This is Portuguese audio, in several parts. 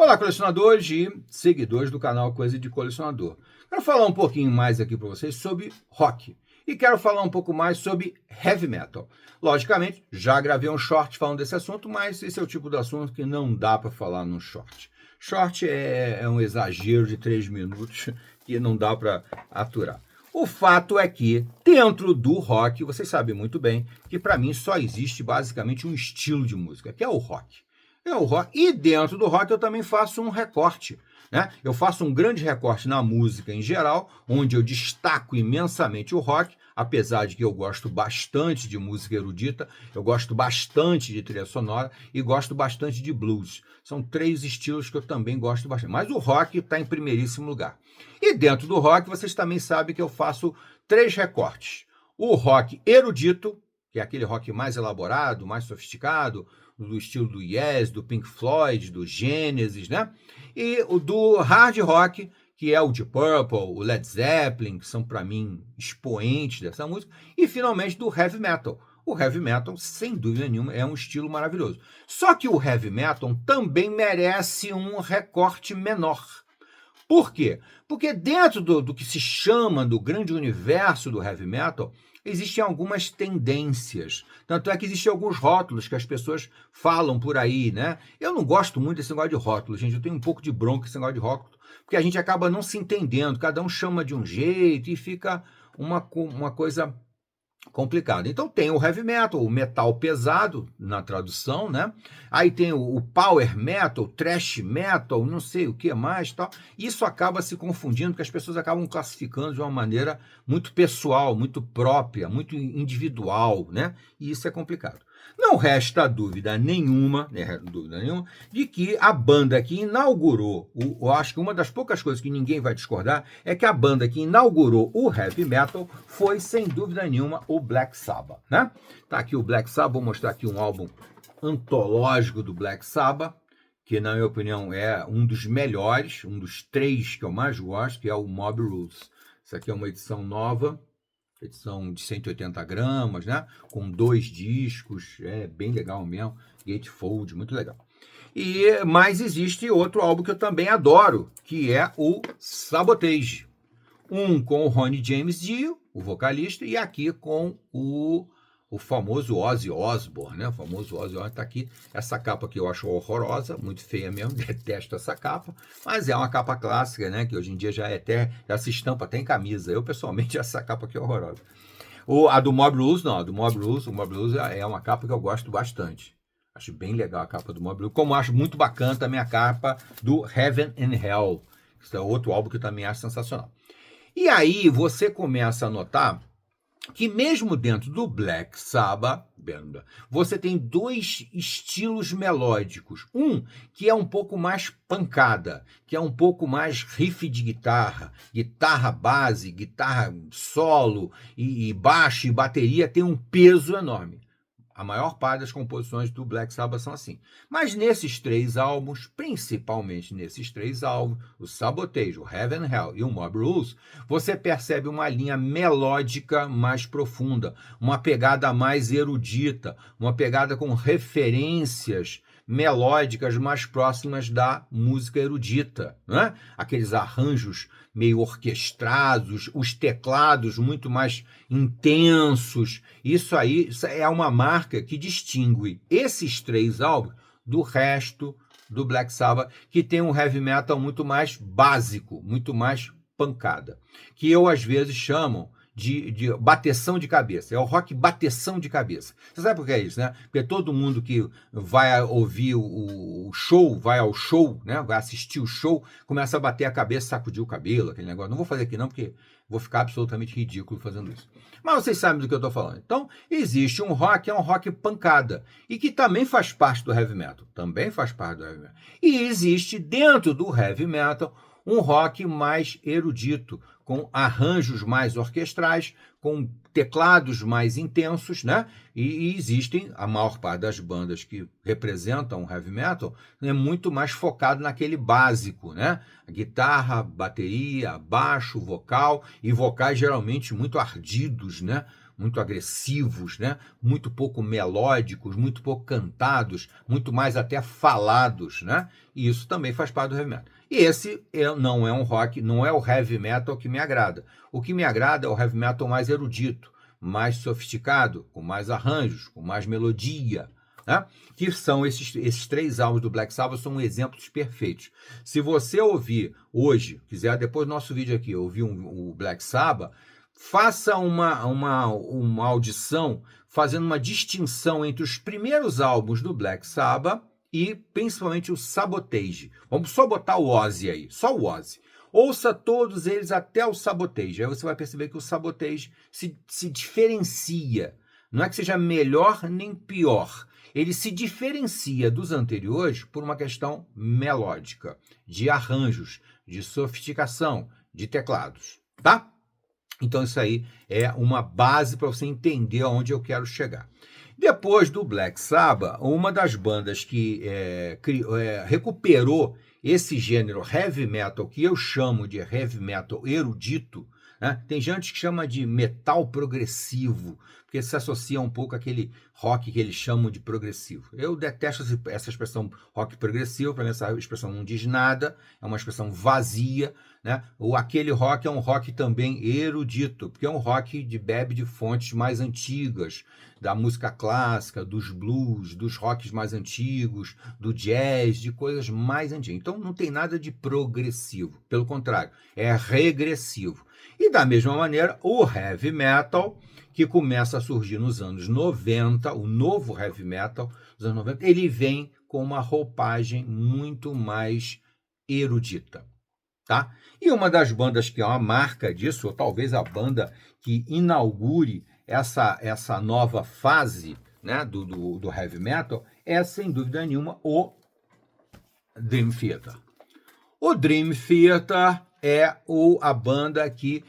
Olá, colecionadores e seguidores do canal Coisa de Colecionador. Quero falar um pouquinho mais aqui para vocês sobre rock e quero falar um pouco mais sobre heavy metal. Logicamente, já gravei um short falando desse assunto, mas esse é o tipo de assunto que não dá para falar num short. Short é um exagero de 3 minutos que não dá para aturar. O fato é que, dentro do rock, vocês sabem muito bem que para mim só existe basicamente um estilo de música, que é o rock. É o rock. E dentro do rock eu também faço um recorte, né? Eu faço um grande recorte na música em geral, onde eu destaco imensamente o rock, apesar de que eu gosto bastante de música erudita, eu gosto bastante de trilha sonora e gosto bastante de blues. São 3 estilos que eu também gosto bastante. Mas o rock está em primeiríssimo lugar. E dentro do rock, vocês também sabem que eu faço 3 recortes. O rock erudito, que é aquele rock mais elaborado, mais sofisticado, do estilo do Yes, do Pink Floyd, do Genesis, né? E o do hard rock, que é o Deep Purple, o Led Zeppelin, que são, para mim, expoentes dessa música. E, finalmente, do heavy metal. O heavy metal, sem dúvida nenhuma, é um estilo maravilhoso. Só que o heavy metal também merece um recorte menor. Por quê? Porque dentro do que se chama do grande universo do heavy metal, existem algumas tendências. Tanto é que existem alguns rótulos que as pessoas falam por aí, né? Eu não gosto muito desse negócio de rótulo, gente. Eu tenho um pouco de bronca esse negócio de rótulo, porque a gente acaba não se entendendo. Cada um chama de um jeito e fica uma coisa complicado. Então tem o heavy metal, o metal pesado na tradução, né? Aí tem o power metal, thrash metal, não sei o que mais, tal. Isso acaba se confundindo porque as pessoas acabam classificando de uma maneira muito pessoal, muito própria, muito individual, né? E isso é complicado. Não resta dúvida nenhuma, de que a banda que inaugurou, eu acho que uma das poucas coisas que ninguém vai discordar, é que a banda que inaugurou o heavy metal foi, sem dúvida nenhuma, o Black Sabbath, né? Tá aqui o Black Sabbath, vou mostrar aqui um álbum antológico do Black Sabbath, que, na minha opinião, é um dos melhores, um dos 3 que eu mais gosto, que é o Mob Rules. Isso aqui é uma edição nova, edição de 180 gramas, né? Com 2 discos, é bem legal mesmo, gatefold, muito legal. Mas existe outro álbum que eu também adoro, que é o Sabotage. Um com o Ronnie James Dio, o vocalista, e aqui com o famoso Ozzy Osbourne, né? O famoso Ozzy Osbourne tá aqui. Essa capa aqui eu acho horrorosa, muito feia mesmo, detesto essa capa, mas é uma capa clássica, né? Que hoje em dia já se estampa até em camisa. Eu, pessoalmente, essa capa aqui é horrorosa. A do Mob Rules, não, o Mob Rules é uma capa que eu gosto bastante. Acho bem legal a capa do Mob Rules, como acho muito bacana também a capa do Heaven and Hell. Isso é outro álbum que eu também acho sensacional. E aí você começa a notar que mesmo dentro do Black Sabbath, você tem 2 estilos melódicos. Um que é um pouco mais pancada, que é um pouco mais riff de guitarra, guitarra base, guitarra solo e baixo e bateria tem um peso enorme. A maior parte das composições do Black Sabbath são assim. Mas nesses 3 álbuns, principalmente nesses 3 álbuns, o Sabotage, o Heaven and Hell e o Mob Rules, você percebe uma linha melódica mais profunda, uma pegada mais erudita, uma pegada com referências melódicas mais próximas da música erudita, né? Aqueles arranjos meio orquestrados, os teclados muito mais intensos. Isso é uma marca que distingue esses 3 álbuns do resto do Black Sabbath, que tem um heavy metal muito mais básico, muito mais pancada, que eu às vezes chamo de bateção de cabeça. É o rock bateção de cabeça. Você sabe por que é isso, né? Porque todo mundo que vai ouvir o show, vai ao show, né? Vai assistir o show, começa a bater a cabeça, sacudir o cabelo, aquele negócio. Não vou fazer aqui não, porque vou ficar absolutamente ridículo fazendo isso. Mas vocês sabem do que eu estou falando. Então, existe um rock, é um rock pancada, e que também faz parte do heavy metal. Também faz parte do heavy metal. E existe, dentro do heavy metal, um rock mais erudito, com arranjos mais orquestrais, com teclados mais intensos, né? E existem, a maior parte das bandas que representam o heavy metal, é muito mais focado naquele básico, né? Guitarra, bateria, baixo, vocal, e vocais geralmente muito ardidos, né? muito agressivos, né? Muito pouco melódicos, muito pouco cantados, muito mais até falados, né? E isso também faz parte do heavy metal. E esse não é um rock, não é o heavy metal que me agrada. O que me agrada é o heavy metal mais erudito, mais sofisticado, com mais arranjos, com mais melodia, né? Que são esses 3 álbuns do Black Sabbath, são exemplos perfeitos. Se você ouvir hoje, quiser depois do nosso vídeo aqui, ouvir o Black Sabbath, faça uma audição fazendo uma distinção entre os primeiros álbuns do Black Sabbath e principalmente o Sabotage. Vamos só botar o Ozzy aí, só o Ozzy. Ouça todos eles até o Sabotage. Aí você vai perceber que o Sabotage se diferencia. Não é que seja melhor nem pior. Ele se diferencia dos anteriores por uma questão melódica, de arranjos, de sofisticação, de teclados, tá? Então isso aí é uma base para você entender aonde eu quero chegar. Depois do Black Sabbath, uma das bandas que recuperou esse gênero heavy metal, que eu chamo de heavy metal erudito, né? Tem gente que chama de metal progressivo, porque se associa um pouco àquele rock que eles chamam de progressivo. Eu detesto essa expressão rock progressivo, para mim essa expressão não diz nada, é uma expressão vazia, né? Ou aquele rock é um rock também erudito, porque é um rock que bebe de fontes mais antigas, da música clássica, dos blues, dos rocks mais antigos, do jazz, de coisas mais antigas. Então não tem nada de progressivo, pelo contrário, é regressivo. E da mesma maneira, o heavy metal, que começa a surgir nos anos 90, o novo heavy metal dos anos 90, ele vem com uma roupagem muito mais erudita, tá? E uma das bandas que é uma marca disso, ou talvez a banda que inaugure essa nova fase, né, do heavy metal, é sem dúvida nenhuma o Dream Theater. O Dream Theater é a banda que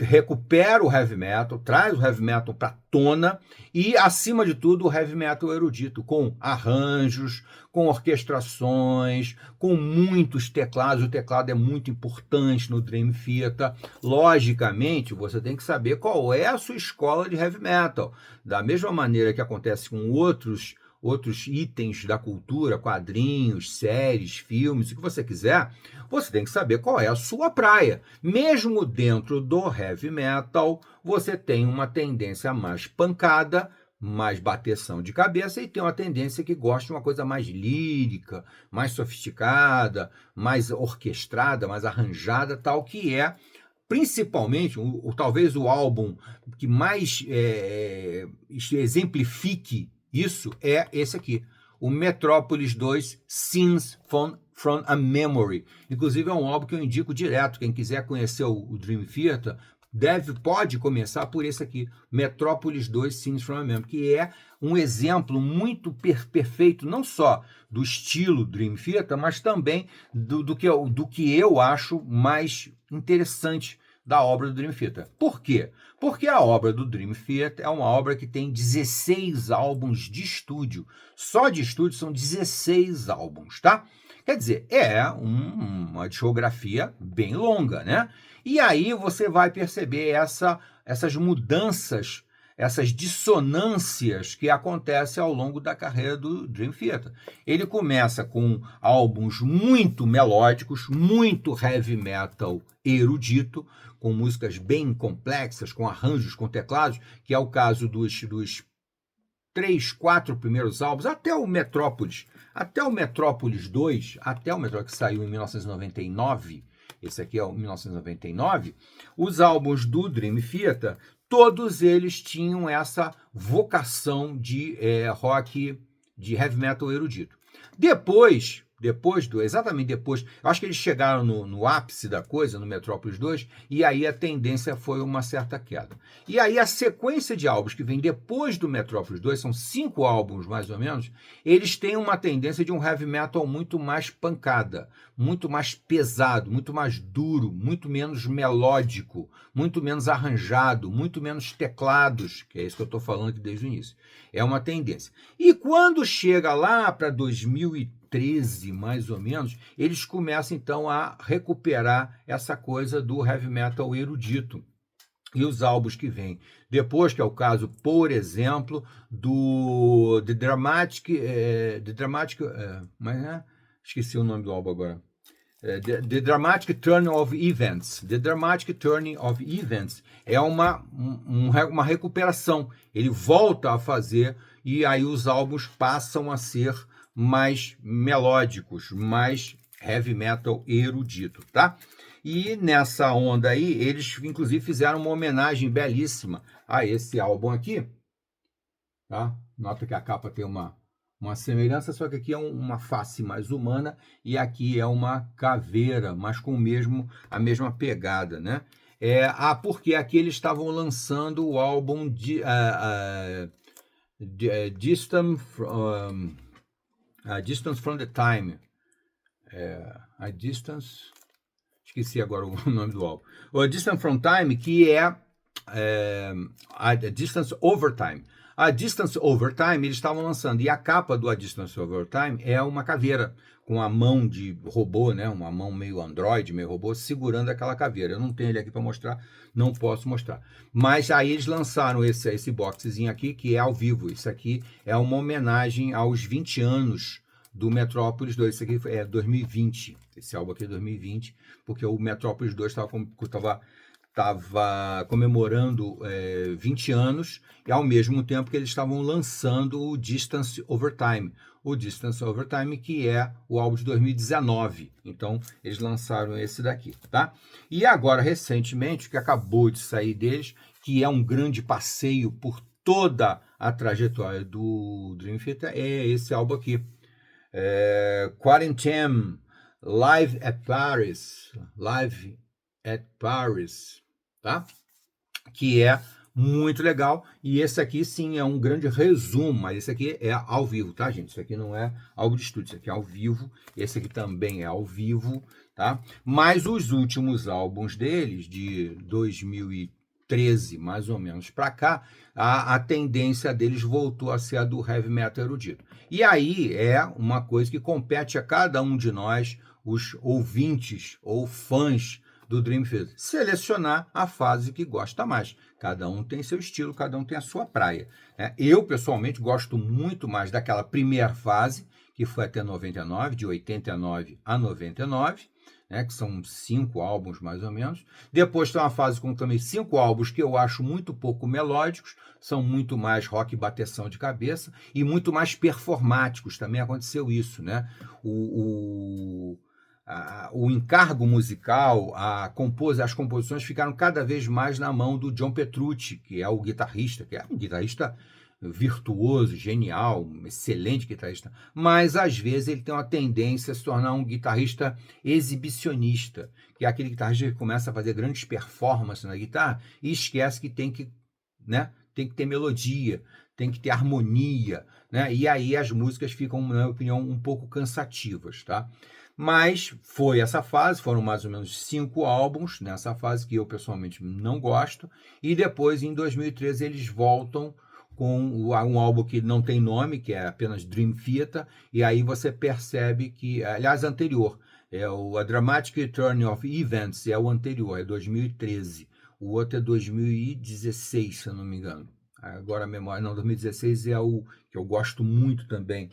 recupera o heavy metal, traz o heavy metal para tona e, acima de tudo, o heavy metal erudito, com arranjos, com orquestrações, com muitos teclados. O teclado é muito importante no Dream Theater. Logicamente, você tem que saber qual é a sua escola de heavy metal. Da mesma maneira que acontece com outros itens da cultura, quadrinhos, séries, filmes, o que você quiser, você tem que saber qual é a sua praia. Mesmo dentro do heavy metal, você tem uma tendência mais pancada, mais bateção de cabeça, e tem uma tendência que gosta de uma coisa mais lírica, mais sofisticada, mais orquestrada, mais arranjada, tal, que é principalmente, talvez o álbum que mais exemplifique isso é esse aqui, o Metropolis 2, Scenes from a Memory. Inclusive é um álbum que eu indico direto, quem quiser conhecer o Dream Theater, pode começar por esse aqui, Metropolis 2, Scenes from a Memory, que é um exemplo muito perfeito, não só do estilo Dream Theater, mas também do que eu acho mais interessante da obra do Dream Theater. Por quê? Porque a obra do Dream Theater é uma obra que tem 16 álbuns de estúdio. Só de estúdio são 16 álbuns, tá? Quer dizer, é uma discografia bem longa, né? E aí você vai perceber essas mudanças, essas dissonâncias que acontecem ao longo da carreira do Dream Theater. Ele começa com álbuns muito melódicos, muito heavy metal erudito, com músicas bem complexas, com arranjos, com teclados, que é o caso dos 3, 4 primeiros álbuns, até o Metrópolis 2, até o Metrópolis que saiu em 1999, esse aqui é o 1999, os álbuns do Dream Theater, todos eles tinham essa vocação de rock, de heavy metal erudito. Exatamente depois, eu acho que eles chegaram no ápice da coisa, no Metrópolis 2, e aí a tendência foi uma certa queda. E aí a sequência de álbuns que vem depois do Metrópolis 2, são 5 álbuns mais ou menos, eles têm uma tendência de um heavy metal muito mais pancada, muito mais pesado, muito mais duro, muito menos melódico, muito menos arranjado, muito menos teclados, que é isso que eu estou falando aqui desde o início. É uma tendência. E quando chega lá para 2013, mais ou menos, eles começam então a recuperar essa coisa do heavy metal erudito. e os álbuns que vêm depois, que é o caso, por exemplo, do The Dramatic, mas esqueci o nome do álbum agora. The Dramatic Turn of Events. The Dramatic Turn of Events é uma recuperação. Ele volta a fazer e aí os álbuns passam a ser mais melódicos, mais heavy metal erudito, tá? E nessa onda aí, eles inclusive fizeram uma homenagem belíssima a esse álbum aqui, tá? Nota que a capa tem uma semelhança, só que aqui é uma face mais humana e aqui é uma caveira, mas com a mesma pegada, né? Porque aqui eles estavam lançando o álbum Distance from the Time. A Distance... Esqueci agora o nome do álbum. O Distance from Time, que é a Distance Over Time. A Distance Over Time eles estavam lançando, e a capa do A Distance Over Time é uma caveira com a mão de robô, né? Uma mão meio Android, meio robô, segurando aquela caveira. Eu não tenho ele aqui para mostrar, não posso mostrar. Mas aí eles lançaram esse boxezinho aqui, que é ao vivo. Isso aqui é uma homenagem aos 20 anos do Metrópolis 2. Isso aqui é 2020. Esse álbum aqui é 2020, porque o Metrópolis 2 estava comemorando 20 anos, e ao mesmo tempo que eles estavam lançando o Distance Over Time. O Distance Over Time, que é o álbum de 2019. Então, eles lançaram esse daqui, tá? E agora, recentemente, que acabou de sair deles, que é um grande passeio por toda a trajetória do Dream Theater, é esse álbum aqui. Quarantine, Live at Paris, tá? Que é muito legal, e esse aqui sim é um grande resumo, mas esse aqui é ao vivo, tá, gente? Isso aqui não é álbum de estúdio, isso aqui é ao vivo, esse aqui também é ao vivo, tá? Mas os últimos álbuns deles, de 2013 mais ou menos para cá, a tendência deles voltou a ser a do heavy metal erudito. E aí é uma coisa que compete a cada um de nós, os ouvintes ou fãs do Dream Theater, selecionar a fase que gosta mais. Cada um tem seu estilo, cada um tem a sua praia. Eu, pessoalmente, gosto muito mais daquela primeira fase, que foi até 99, de 89 a 99, que são 5 álbuns mais ou menos. Depois tem uma fase com também 5 álbuns que eu acho muito pouco melódicos, são muito mais rock e bateção de cabeça, e muito mais performáticos, também aconteceu isso, né? O encargo musical, as composições ficaram cada vez mais na mão do John Petrucci, que é o guitarrista, que é um guitarrista virtuoso, genial, excelente guitarrista, mas às vezes ele tem uma tendência a se tornar um guitarrista exibicionista, que é aquele guitarrista que começa a fazer grandes performances na guitarra e esquece que tem que ter melodia, tem que ter harmonia, né? E aí as músicas ficam, na minha opinião, um pouco cansativas, tá? Mas foi essa fase, foram mais ou menos 5 álbuns nessa fase que eu pessoalmente não gosto, e depois em 2013 eles voltam com um álbum que não tem nome, que é apenas Dream Theater, e aí você percebe que, aliás, anterior, A Dramatic Turn of Events, é o anterior, é 2013, o outro é 2016, se eu não me engano. Agora a memória, não, 2016 é o que eu gosto muito também,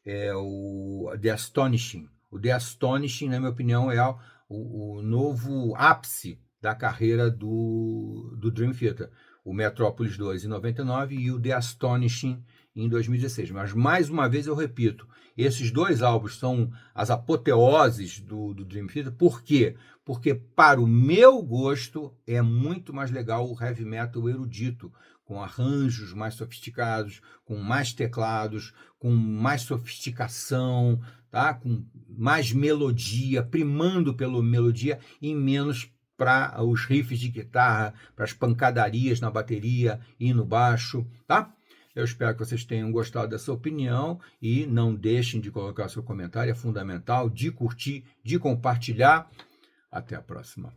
é o The Astonishing. O The Astonishing, na minha opinião, é o novo ápice da carreira do Dream Theater. O Metrópolis 2 em 99 e o The Astonishing em 2016. Mas, mais uma vez, eu repito, esses 2 álbuns são as apoteoses do Dream Theater. Por quê? Porque, para o meu gosto, é muito mais legal o heavy metal erudito, com arranjos mais sofisticados, com mais teclados, com mais sofisticação, tá? Com mais melodia, primando pela melodia e menos para os riffs de guitarra, para as pancadarias na bateria e no baixo, tá? Eu espero que vocês tenham gostado dessa opinião e não deixem de colocar seu comentário, é fundamental, de curtir, de compartilhar. Até a próxima.